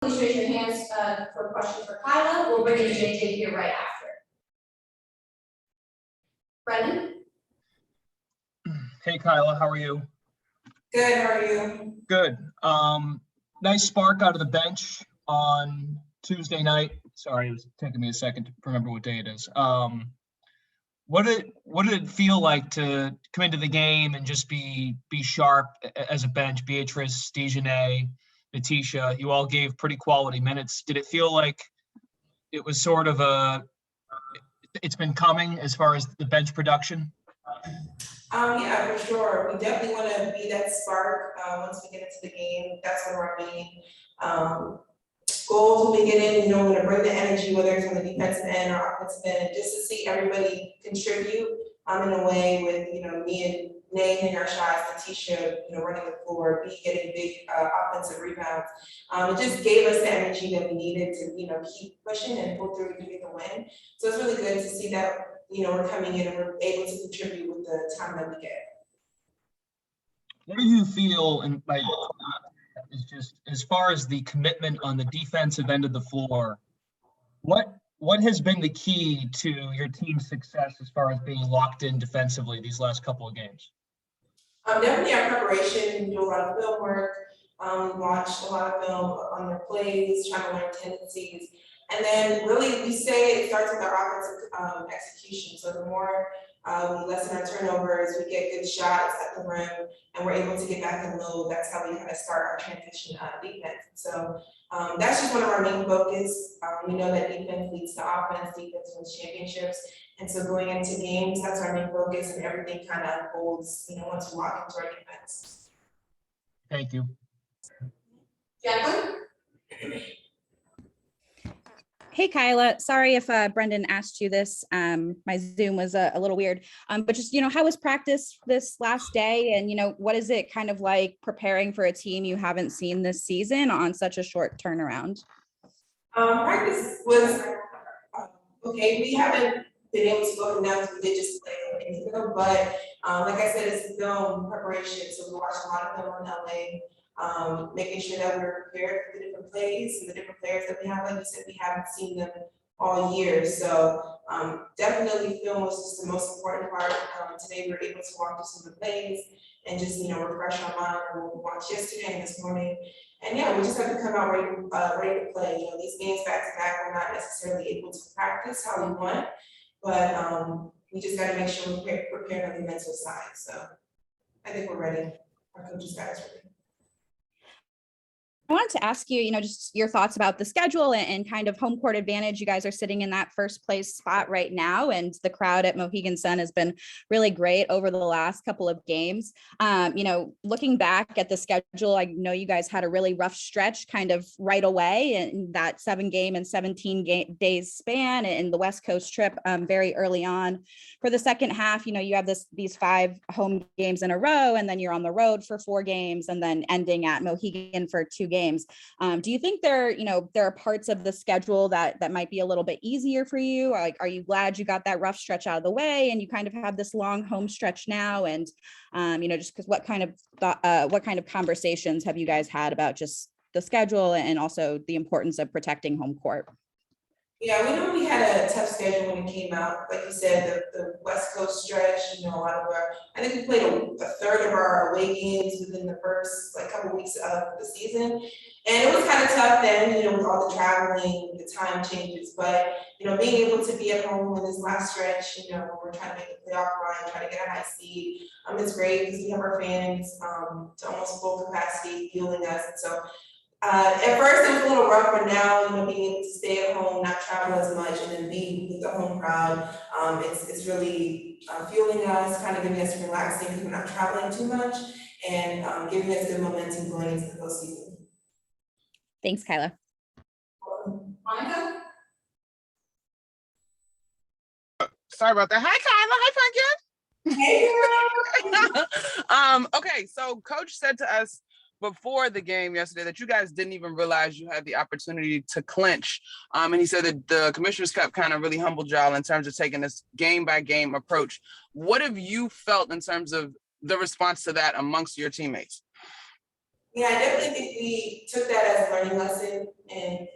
Please raise your hands for questions for Kyla. We'll bring in JJ here right after. Brendan? Hey, Kyla, how are you? Good, how are you? Good. Nice spark out of the bench on Tuesday night. Sorry, it was taking me a second to remember what day it is. What did it feel like to come into the game and just be sharp as a bench? Beatrice, Dejanay, Natisha, you all gave pretty quality minutes. Did it feel like it was sort of it's been coming as far as the bench production? Yeah, for sure. We definitely want to be that spark once we get into the game. That's one of our main goals when we get in. We want to bring the energy, whether it's on the defensive end or offensive end, just to see everybody contribute in a way with, me and Nay hitting our shots, Natisha, running the floor, B getting big offensive rebounds. It just gave us the energy that we needed to, keep pushing and pull through to get the win. So it's really good to see that, we're coming in and we're able to contribute with the time that we get. What do you feel, and is just as far as the commitment on the defensive end of the floor, what has been the key to your team's success as far as being locked in defensively these last couple of games? Definitely our preparation. We do a lot of film work. We watch a lot of film on their plays, trying to learn tendencies. And then really we say it starts with our offensive execution. So the more we lessen our turnovers, we get good shots at the rim, and we're able to get back in low. That's how we kind of start our transition defense. So that's just one of our main focus. We know that defense leads to offense, defense wins championships. And so going into games, that's our main focus, and everything kind of unfolds, once we walk into our defense. Thank you. Jacqueline? Hey, Kyla. Sorry if Brendan asked you this. My Zoom was a little weird. But just, how was practice this last day? And, what is it kind of like preparing for a team you haven't seen this season on such a short turnaround? Practice was okay. We haven't been able to go enough. We did just play in the field, but like I said, it's film preparation. So we watched a lot of film on LA. Making sure that we're prepared for the different plays and the different players that we have. Like you said, we haven't seen them all year. So definitely film was just the most important part. Today we were able to walk through some of the plays and just, refresh our mind on what we watched yesterday and this morning. And yeah, we just have to come out ready to play. These games back to back, we're not necessarily able to practice how we want, but we just got to make sure we're prepared on the mental side. So I think we're ready. Our coaches got us ready. I wanted to ask you, just your thoughts about the schedule and kind of home court advantage. You guys are sitting in that first place spot right now, and the crowd at Mohegan Sun has been really great over the last couple of games. Looking back at the schedule, I know you guys had a really rough stretch kind of right away in that 7-game and 17-days span and the West Coast trip very early on. For the second half, you have these 5 home games in a row, and then you're on the road for 4 games, and then ending at Mohegan for 2 games. Do you think there are parts of the schedule that might be a little bit easier for you? Or are you glad you got that rough stretch out of the way and you kind of have this long home stretch now? And just because what kind of conversations have you guys had about just the schedule and also the importance of protecting home court? Yeah, we know we had a tough schedule when it came out. Like you said, the West Coast stretch, a lot of I think we played a third of our away games within the first couple weeks of the season. And it was kind of tough then, with all the traveling, the time changes. But, being able to be at home in this last stretch, when we're trying to make the playoff run, trying to get a high seed, it's great because we have our fans to almost full capacity fueling us. And so at first it was a little rough, but now, being able to stay at home, not travel as much, and then be with the home crowd, it's really fueling us, kind of giving us relaxing because we're not traveling too much, and giving us good momentum going into the postseason. Thanks, Kyla. Monica? Sorry about that. Hi, Kyla. Hi, Funky. Hey, Okay, so Coach said to us before the game yesterday that you guys didn't even realize you had the opportunity to clinch. And he said that the Commissioner's Cup kind of really humbled y'all in terms of taking this game by game approach. What have you felt in terms of the response to that amongst your teammates? Yeah, I definitely think we took that as a learning lesson, and,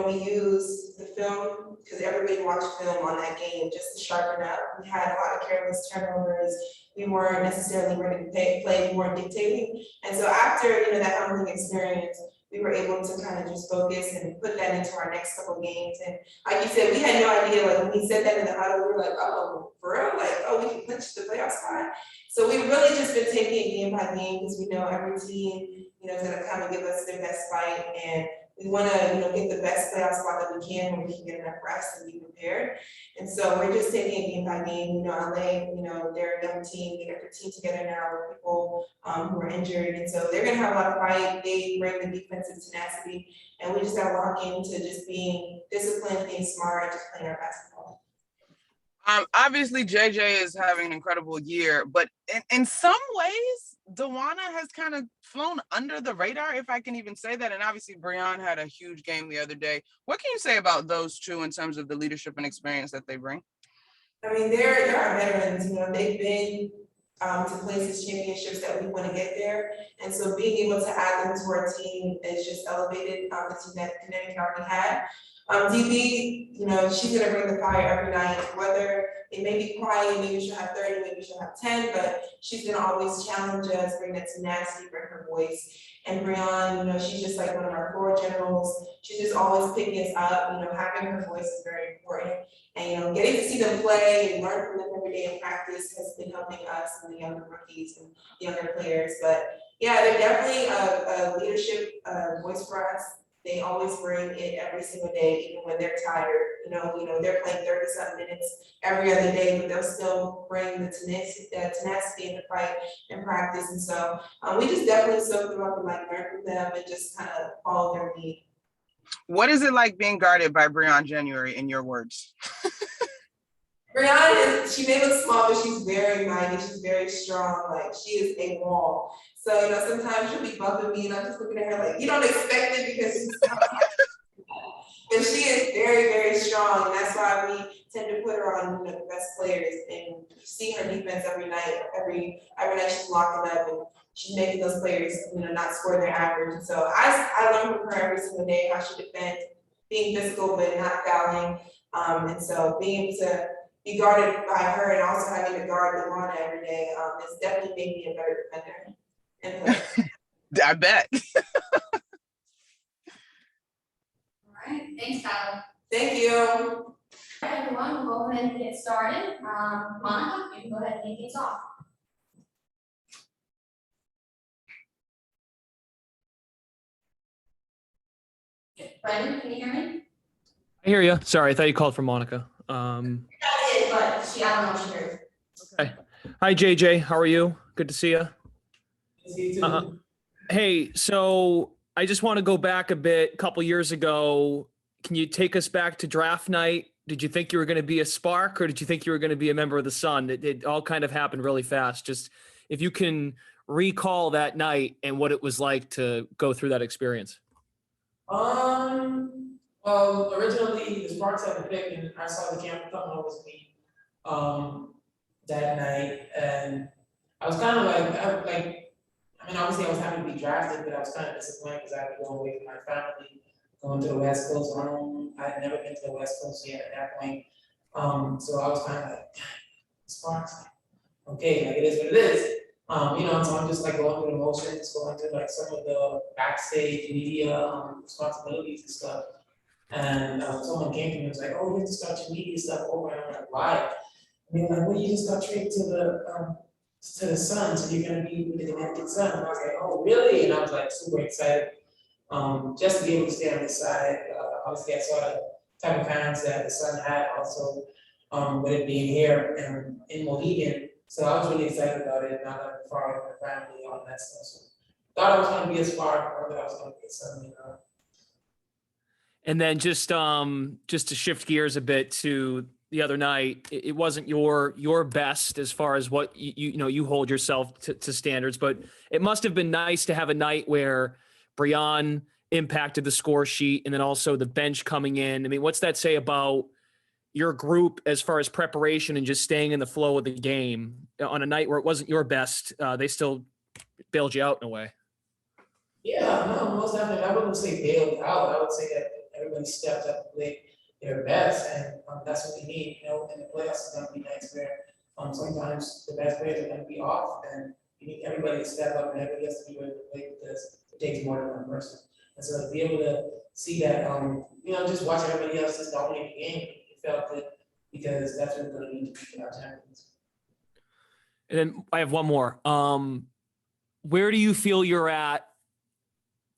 we used the film, because everybody watched film on that game just to sharpen up. We had a lot of careless turnovers, we weren't necessarily ready to play, we weren't dictating. And so after, that humbling experience, we were able to kind of just focus and put that into our next couple of games. And like you said, we had no idea, like when we said that in the huddle, we were like, oh, for real? Like, oh, we can clinch the playoff spot. So we've really just been taking it game by game, because we know every team, is gonna come and give us their best fight, and we wanna, get the best playoff spot that we can when we can get enough rest and be prepared. And so we're just taking it game by game. LA, they're a young team, they got their team together now with people who are injured, and so they're gonna have a lot of fight. They bring the defensive tenacity, and we just gotta lock into just being disciplined, being smart, and just playing our basketball. Obviously JJ is having an incredible year, but in some ways, Dawana has kind of flown under the radar, if I can even say that. And obviously Breon had a huge game the other day. What can you say about those two in terms of the leadership and experience that they bring? I mean, they're our veterans, they've been to places, championships that we want to get there. And so being able to add them to our team is just elevated the team that Connecticut already had. DB, she's gonna bring the fire every night, whether it may be quiet, maybe she'll have 30, maybe she'll have 10, but she's gonna always challenge us, bring that tenacity, bring her voice. And Breon, she's just like one of our floor generals. She's just always picking us up, having her voice is very important. And, getting to see them play and learn from them every day in practice has been helping us and the younger rookies and younger players. But yeah, they're definitely a leadership voice for us. They always bring it every single day, even when they're tired. They're playing 30-something minutes every other day, but they'll still bring the tenacity in the fight and practice. And so we just definitely soak them up and learn from them and just kind of follow their lead. What is it like being guarded by Breon January, in your words? Breon she may look small, but she's very mighty. She's very strong. Like, she is a wall. So, sometimes she'll be bumping me and I'm just looking at her like, you don't expect it because she's not. But she is very, very strong. And that's why we tend to put her on, the best players. And you see her defense every night. Every night she's locking up and she's making those players, not score their average. And so I learn from her every single day how she defends, being physical but not fouling. And so being able to be guarded by her and also having to guard the Dawana every day, it's definitely made me a better defender. I bet. All right, thanks, Tyler. Thank you. All right, everyone, we'll go ahead and get started. Monica, you can go ahead and kick things off. Brendan, can you hear me? I hear you. Sorry, I thought you called for Monica. I did, but I don't know if she heard. Okay. Hi, JJ. How are you? Good to see you. See you too. Hey, so I just want to go back a bit. A couple years ago, can you take us back to draft night? Did you think you were going to be a Spark, or did you think you were going to be a member of the Sun? It all kind of happened really fast. Just if you can recall that night and what it was like to go through that experience. Well, originally the Sparks had the pick, and I saw the camera come over to me that night, and I was kind of obviously I was happy to be drafted, but I was kind of disappointed because I had to go away from my family, going to the West Coast home. I had never been to the West Coast yet at that point, so I was kind of like, Sparks, okay, it is what it is. So I'm just going through the motions, going through some of the backstage media responsibilities and stuff. And someone came to me and was like, "Oh, you have to start your media stuff over." And I'm like, "Why?" And they were like, "Well, you just got traded to the Sun, so you're gonna be with the Connecticut Sun." And I was like, "Oh, really?" And I was super excited, just to be able to stay on this side. Obviously, I saw the type of fans that the Sun had, also with it being here and in Mohegan. So I was really excited about it, not that far away from my family, all that stuff. So thought I was going to be a Spark, or that I was going to be a Sun, And then just to shift gears a bit to the other night, it wasn't your best as far as what you hold yourself to standards, but it must have been nice to have a night where Breon impacted the score sheet and then also the bench coming in. I mean, what's that say about your group as far as preparation and just staying in the flow of the game on a night where it wasn't your best? They still bailed you out in a way. Yeah, no, most definitely. I wouldn't say bailed out. I would say that everybody stepped up and played their best, and that's what we need. You know, in the playoffs, it's gonna be nights where sometimes the best players are gonna be off, and you need everybody to step up and everybody has to be ready to play because it takes more than one person. And so to be able to see that, you know, just watch everybody else just dominate the game, it felt good because that's what we're gonna need to beat our champions. And then I have one more. Where do you feel you're at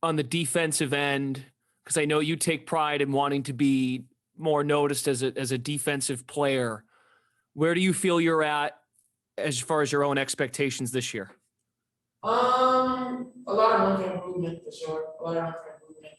on the defensive end? Because I know you take pride in wanting to be more noticed as a defensive player. Where do you feel you're at as far as your own expectations this year? A lot of room for improvement for sure. A lot of room for improvement.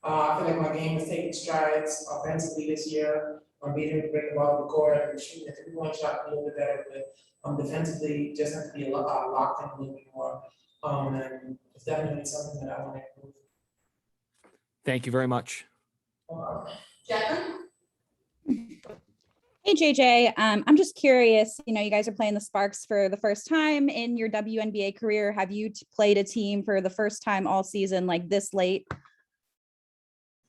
I feel like my game is taking strides offensively this year. I'm being able to break the ball to the court and shooting a three-point shot a little bit better, but defensively just have to be a lot locked in a little bit more. And it's definitely something that I want to improve. Thank you very much. Jacqueline? Hey JJ, I'm just curious, you know, you guys are playing the Sparks for the first time in your WNBA career. Have you played a team for the first time all season like this late?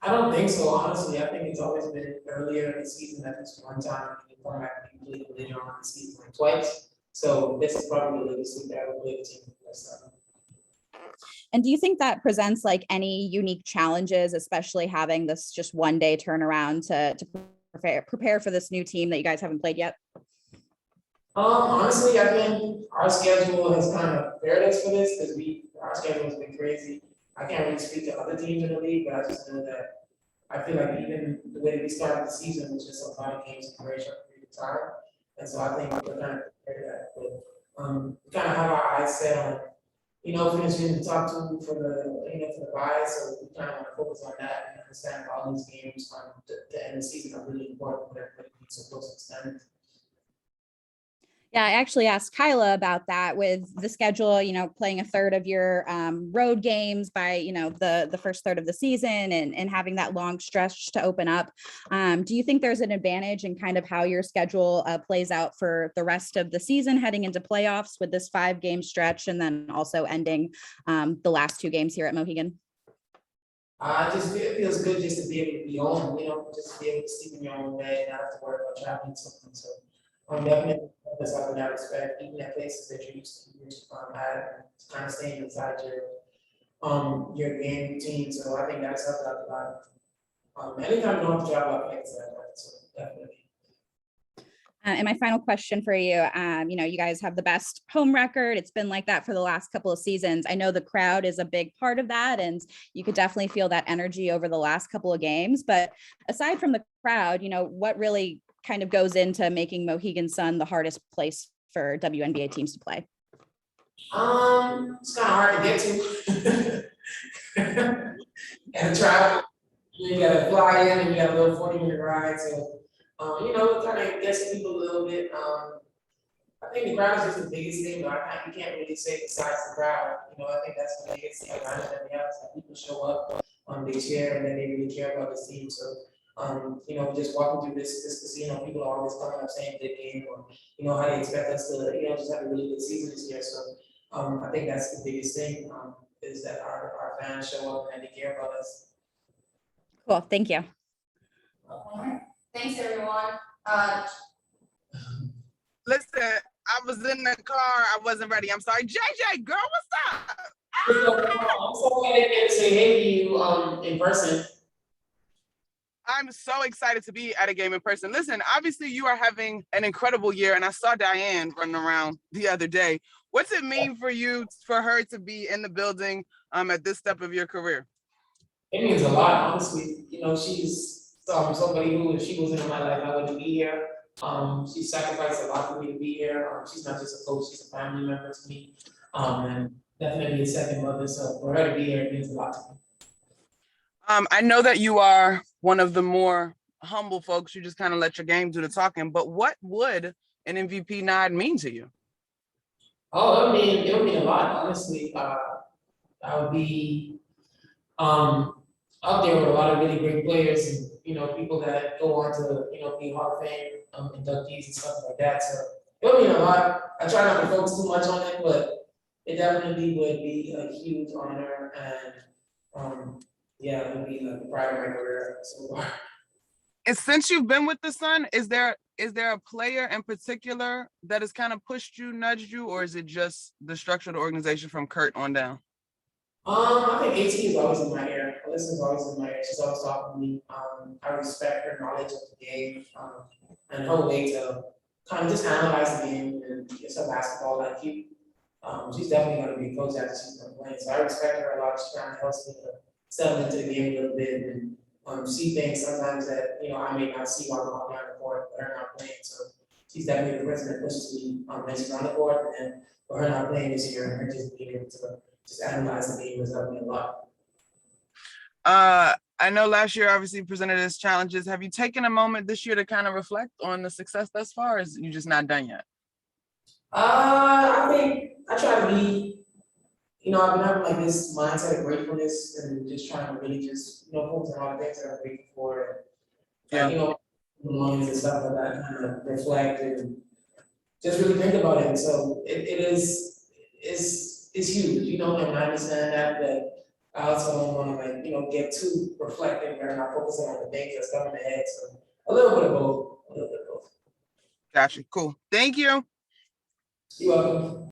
I don't think so, honestly. I think it's always been earlier in the season at least one time. In the format we played later on in the season like twice. So this is probably the latest we've ever played a team for the first time. And do you think that presents like any unique challenges, especially having this just one day turnaround to prepare for this new team that you guys haven't played yet? Honestly, I think our schedule has kind of prepared us for this because our schedule has been crazy. I can't really speak to other teams in the league, but I just know that I feel like even the way we started the season was just a lot of games in a very short period of time. And so I think we're kind of prepared that. But we kind of have our eyes set on, you know, finishing the top two for the bye. So we kind of want to focus on that and understand all these games the end of the season are really important for everybody to be so close to extended. Yeah, I actually asked Kyla about that with the schedule, you know, playing a third of your road games by, you know, the first third of the season and having that long stretch to open up. Do you think there's an advantage in kind of how your schedule plays out for the rest of the season heading into playoffs with this 5-game stretch and then also ending the last 2 games here at Mohegan? It feels good just to be able to be home, you know, just to be able to sleep in your own bed and not have to worry about traveling something. So definitely that's up in that respect, even at places that you're used to at, kind of staying inside your game routine. So I think that's helped out a lot. Anytime you don't have to travel out, like I said, so definitely. And my final question for you, you know, you guys have the best home record. It's been like that for the last couple of seasons. I know the crowd is a big part of that, and you could definitely feel that energy over the last couple of games. But aside from the crowd, you know, what really kind of goes into making Mohegan Sun the hardest place for WNBA teams to play? It's kind of hard to get to. And travel, you gotta fly in and you got a little 40-minute ride. So, you know, it kind of gets people a little bit. I think the crowd is just the biggest thing, but you can't really say besides the crowd. You know, I think that's the biggest thing around it that we have is that people show up, they cheer, and then they really care about the team. So, you know, just walking through this casino, people are always coming up saying good game, or you know, how they expect us to, you know, just have a really good season this year. So, I think that's the biggest thing, is that our fans show up and they care about us. Cool, thank you. All right. Thanks, everyone. Listen, I was in the car. I wasn't ready. I'm sorry. JJ, girl, what's up? I'm so glad they get to say hey to you in person. I'm so excited to be at a game in person. Listen, obviously you are having an incredible year, and I saw Diane running around the other day. What's it mean for you, for her to be in the building at this step of your career? It means a lot, honestly. You know, she's somebody who, if she wasn't in my life, I wouldn't be here. She sacrificed a lot for me to be here. She's not just a coach, she's a family member to me. And definitely a second mother. So for her to be here, it means a lot to me. I know that you are one of the more humble folks. You just kind of let your game do the talking. But what would an MVP nod mean to you? Oh, it would mean a lot, honestly. I would be out there with a lot of really great players and, you know, people that go on to, you know, be Hall of Fame inductees and stuff like that. So it would mean a lot. I try not to focus too much on it, but it definitely would be a huge honor and, yeah, it would be like the pride of my career so far. And since you've been with the Sun, is there a player in particular that has kind of pushed you, nudged you, or is it just the structure of the organization from Kurt on down? I think AT is always in my ear. Alyssa's always in my ear. She's always talking to me. I respect her knowledge of the game, and her way to kind of just analyze the game and it's a basketball IQ. She's definitely going to be a coach after she's done playing. So I respect her a lot. She kind of helps me to settle into the game a little bit and see things sometimes that, you know, I may not see while I'm on the court, but her not playing. So she's definitely the person that pushes me when she's on the court, and for her not playing this year and her just being able to just analyze the game has helped me a lot. I know last year obviously presented as challenges. Have you taken a moment this year to kind of reflect on the success thus far, or is you just not done yet? I think I try to be, you know, I've been having like this mindset of gratefulness and just trying to really just, you know, focus on all the things that I'm grateful for. And, Yeah. you know, moments and stuff like that, kind of reflect and just really think about it. So it's huge, you know, and I understand that, but I also don't want to, like, you know, get too reflective and not focusing on the things that's coming ahead. So a little bit of both, a little bit of both. Gotcha. Cool. Thank you. You're welcome.